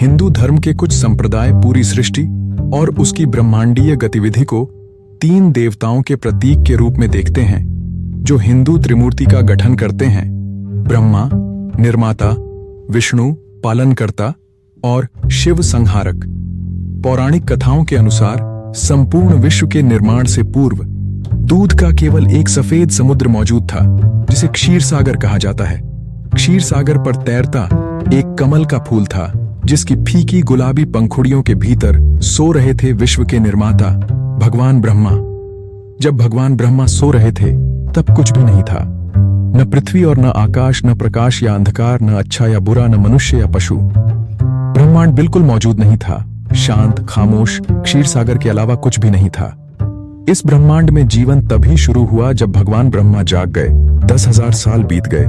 हिंदू धर्म के कुछ संप्रदाय पूरी सृष्टि और उसकी ब्रह्मांडीय गतिविधि को 3 देवताओं के प्रतीक के रूप में देखते हैं, जो हिंदू त्रिमूर्ति का गठन करते हैं: ब्रह्मा निर्माता, विष्णु पालनकर्ता और शिव संहारक। पौराणिक कथाओं के अनुसार संपूर्ण विश्व के निर्माण से पूर्व दूध का केवल एक सफेद समुद्र मौजूद था, जिसे क्षीर सागर कहा जाता है। क्षीर सागर पर तैरता एक कमल का फूल था, जिसकी फीकी गुलाबी पंखुड़ियों के भीतर सो रहे थे विश्व के निर्माता भगवान ब्रह्मा। जब भगवान ब्रह्मा सो रहे थे तब कुछ भी नहीं था, न पृथ्वी और न आकाश, न प्रकाश या अंधकार, न अच्छा या बुरा, न मनुष्य या पशु। ब्रह्मांड बिल्कुल मौजूद नहीं था, शांत खामोश। क्षीर सागर के अलावा कुछ भी नहीं था। इस ब्रह्मांड में जीवन तभी शुरू हुआ जब भगवान ब्रह्मा जाग गए। 10,000 साल बीत गए,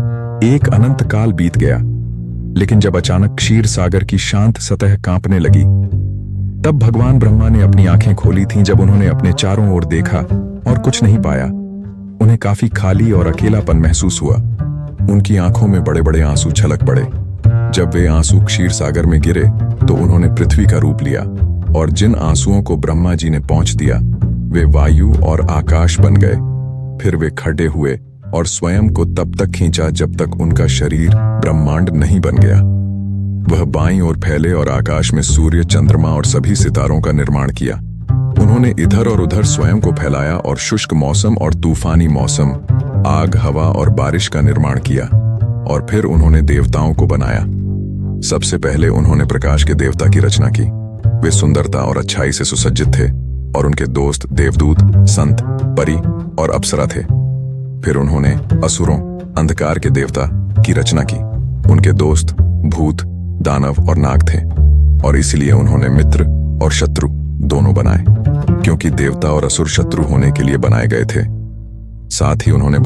एक अनंत काल बीत गया। लेकिन जब अचानक क्षीर सागर की शांत सतह कांपने लगी, तब भगवान ब्रह्मा ने अपनी आंखें खोली थीं। जब उन्होंने अपने चारों ओर देखा और कुछ नहीं पाया, उन्हें काफी खाली और अकेलापन महसूस हुआ। उनकी आंखों में बड़े बड़े आंसू छलक पड़े। जब वे आंसू क्षीर सागर में गिरे तो उन्होंने पृथ्वी का रूप लिया, और जिन आंसुओं को ब्रह्मा जी ने पहुंच दिया वे वायु और आकाश बन गए। फिर वे खड़े हुए और स्वयं को तब तक खींचा जब तक उनका शरीर ब्रह्मांड नहीं बन गया। वह बाईं ओर फैले और आकाश में सूर्य, चंद्रमा और सभी सितारों का निर्माण किया। उन्होंने इधर और उधर स्वयं को फैलाया और शुष्क मौसम और तूफानी मौसम, आग, हवा और बारिश का निर्माण किया। और फिर उन्होंने देवताओं को बनाया। सबसे पहले उन्होंने प्रकाश के देवता की रचना की। वे सुंदरता और अच्छाई से सुसज्जित थे, और उनके दोस्त देवदूत, संत, परी और अप्सरा थे। फिर उन्होंने असुरों, अंधकार के देवता की रचना की। उनके दोस्त भूत, दानव और नाग थे, और इसलिए उन्होंने मित्र और शत्रु दोनों बनाए, क्योंकि देवता और असुर शत्रु होने के लिए बनाए गए थे। साथ ही उन्होंने